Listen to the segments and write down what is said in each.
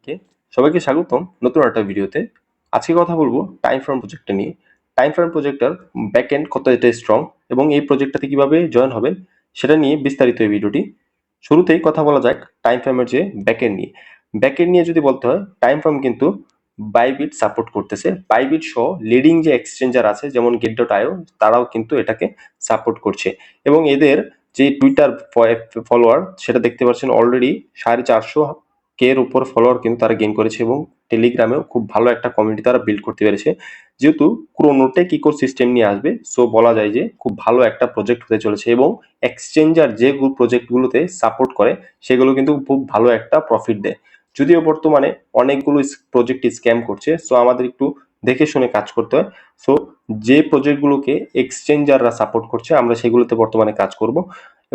সবাইকে সবাইকে স্বাগতম নতুন একটা ভিডিওতে। আজকে কথা বলবো টাইম ফ্রেম প্রজেক্টটা নিয়ে। টাইম ফ্রেম প্রজেক্টটার ব্যাকএন্ড কতটা স্ট্রং এবং এই প্রজেক্টটাতে কিভাবে জয়েন হবেন সেটা নিয়ে বিস্তারিত এই ভিডিওটি। শুরুতেই কথা বলা যাক টাইম ফ্রেমের যে ব্যাকএন্ড নিয়ে। ব্যাকএন্ড নিয়ে যদি বলতে হয়, টাইম ফ্রেম কিন্তু বাইবিট সাপোর্ট করতেছে। বাইবিট সহ লিডিং যে এক্সচেঞ্জার আছে যেমন গেট.আইও, তারাও কিন্তু এটাকে সাপোর্ট করছে এবং এদের যে টুইটার ফলোয়ার সেটা দেখতে পাচ্ছেন অলরেডি 450 এর উপর ফলোয়ার কিন্তু তারা গেইন করেছে এবং টেলিগ্রামেও খুব ভালো একটা কমিউনিটি তারা বিল্ড করতে পেরেছে। যেহেতু ক্রোনোটেক ইকোসিস্টেম নিয়ে আসবে, সো বলা যায় যে খুব ভালো একটা প্রজেক্ট হতে চলেছে এবং এক্সচেঞ্জার যে প্রজেক্টগুলোতে সাপোর্ট করে সেগুলো কিন্তু খুব ভালো একটা প্রফিট দেয়। যদিও বর্তমানে অনেকগুলো প্রজেক্ট স্ক্যাম করছে, সো আমাদের একটু দেখে শুনে কাজ করতে হয়। সো যে প্রজেক্টগুলোকে এক্সচেঞ্জাররা সাপোর্ট করছে আমরা সেগুলোতে বর্তমানে কাজ করব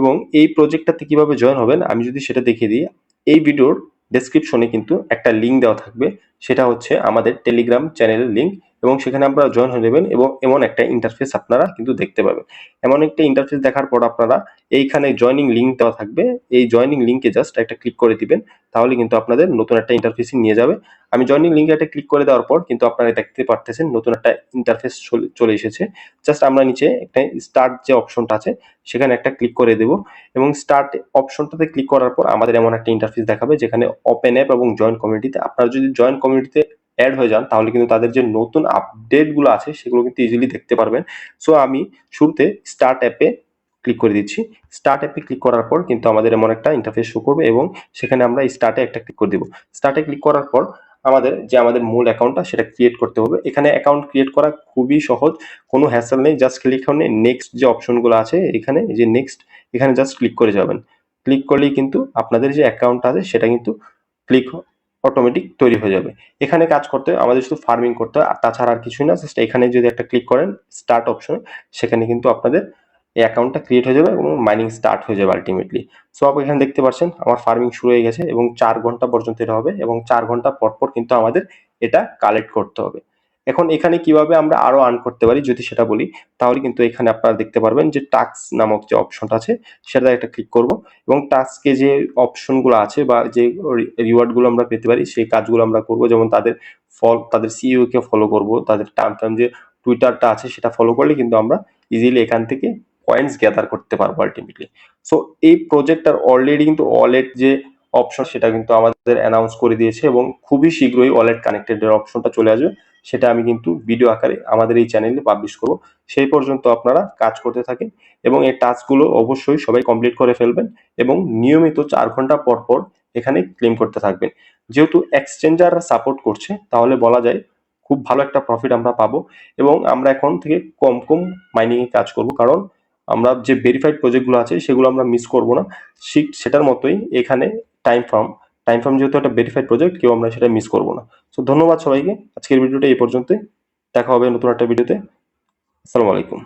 এবং এই প্রজেক্টটাতে কিভাবে জয়েন হবেন আমি যদি সেটা দেখিয়ে দিই। এই ভিডিওর ডেসক্রিপশনে কিন্তু একটা লিঙ্ক দেওয়া থাকবে, সেটা হচ্ছে আমাদের টেলিগ্রাম চ্যানেলের লিঙ্ক এবং সেখানে আপনারা জয়েন হয়ে নেবেন এবং এমন একটা ইন্টারফেস আপনারা কিন্তু দেখতে পাবেন। এমন একটা ইন্টারফেস দেখার পর আপনারা এইখানে জয়নিং লিঙ্ক দেওয়া থাকবে, এই জয়নিং লিঙ্কে জাস্ট একটা ক্লিক করে দিবেন, তাহলে কিন্তু আপনাদের নতুন একটা ইন্টারফেসে নিয়ে যাবে। আমি জয়নিং লিঙ্কে একটা ক্লিক করে দেওয়ার পর কিন্তু আপনারা দেখতে পারতেছেন নতুন একটা ইন্টারফেস চলে এসেছে। জাস্ট আমরা নিচে একটা স্টার্ট যে অপশনটা আছে সেখানে একটা ক্লিক করে দেব এবং স্টার্ট অপশনটাতে ক্লিক করার পর আমাদের এমন একটা ইন্টারফেস দেখাবে যেখানে ওপেন অ্যাপ এবং জয়েন কমিউনিটিতে, আপনারা যদি জয়েন কমিউনিটিতে অ্যাড হয়ে যান তাহলে কিন্তু তাদের যে নতুন আপডেটগুলো আছে সেগুলো কিন্তু ইজিলি দেখতে পারবেন। সো আমি শুরুতে স্টার্ট অ্যাপে ক্লিক করে দিচ্ছি। স্টার্ট অ্যাপে ক্লিক করার পর কিন্তু আমাদের এমন একটা ইন্টারফেস শো করবে এবং সেখানে আমরা স্টার্টে একটা ক্লিক করে দিব। স্টার্টে ক্লিক করার পর আমাদের মূল অ্যাকাউন্টটা সেটা ক্রিয়েট করতে হবে। এখানে অ্যাকাউন্ট ক্রিয়েট করা খুবই সহজ, কোনো হ্যাসেল নেই। জাস্ট ক্লিক করে নেক্সট যে অপশনগুলো আছে এখানে যে নেক্সট, এখানে জাস্ট ক্লিক করে যাবেন। ক্লিক করলেই কিন্তু আপনাদের যে অ্যাকাউন্ট আছে সেটা কিন্তু ক্লিক অটোমেটিক তৈরি হয়ে যাবে। এখানে কাজ করতে হয় আমাদের শুধু ফার্মিং করতে হয়, আর তাছাড়া আর কিছুই না। জাস্ট এখানে যদি একটা ক্লিক করেন স্টার্ট অপশনে, সেখানে কিন্তু আপনাদের এই অ্যাকাউন্টটা ক্রিয়েট হয়ে যাবে এবং মাইনিং স্টার্ট হয়ে যাবে আলটিমেটলি। সো আপনি এখানে দেখতে পাচ্ছেন আমার ফার্মিং শুরু হয়ে গেছে এবং 4 ঘন্টা পর্যন্ত এটা হবে এবং 4 ঘন্টা পর পর কিন্তু আমাদের এটা কালেক্ট করতে হবে। এখন এখানে কিভাবে আমরা আরো আর্ন করতে পারি যদি সেটা বলি, তাহলে কিন্তু এখানে আপনারা দেখতে পারবেন যে টাস্ক নামক যে অপশনটা আছে সেটা একটা ক্লিক করব এবং টাস্কে যে অপশনগুলো আছে বা যে রিওয়ার্ডগুলো আমরা পেতে পারি সেই কাজগুলো আমরা করব। যেমন তাদের সিইও কে ফলো করব, তাদের টার্ম যে টুইটারটা আছে সেটা ফলো করলে কিন্তু আমরা ইজিলি এখান থেকে পয়েন্টস গ্যাদার করতে পারবো আলটিমেটলি। সো এই প্রজেক্টটার অলরেডি কিন্তু ওয়ালেট যে অপশন সেটা কিন্তু আমাদের অ্যানাউন্স করে দিয়েছে এবং খুবই শীঘ্রই ওয়ালেট কানেক্টেড এর অপশনটা চলে আসবে। সেটা আমি কিন্তু ভিডিও আকারে আমাদের এই চ্যানেলে পাবলিশ করব। সেই পর্যন্ত আপনারা কাজ করতে থাকেন এবং এই টাস্কগুলো অবশ্যই সবাই কমপ্লিট করে ফেলবেন এবং নিয়মিত 4 ঘন্টা পর পর এখানে ক্লেম করতে থাকবেন। যেহেতু এক্সচেঞ্জাররা সাপোর্ট করছে তাহলে বলা যায় খুব ভালো একটা প্রফিট আমরা পাবো এবং আমরা এখন থেকে কম কম মাইনিং এ কাজ করব, কারণ আমরা যে ভেরিফাইড প্রজেক্টগুলো আছে সেগুলো আমরা মিস করব না। সেটার মতোই এখানে টাইম ফার্ম যেহেতু একটা ভেরিফাইড প্রজেক্ট, কেউ আমরা সেটা মিস করব না। সো ধন্যবাদ সবাইকে, আজকের ভিডিওটা এই পর্যন্তই। দেখা হবে নতুন একটা ভিডিওতে। আসসালামু আলাইকুম।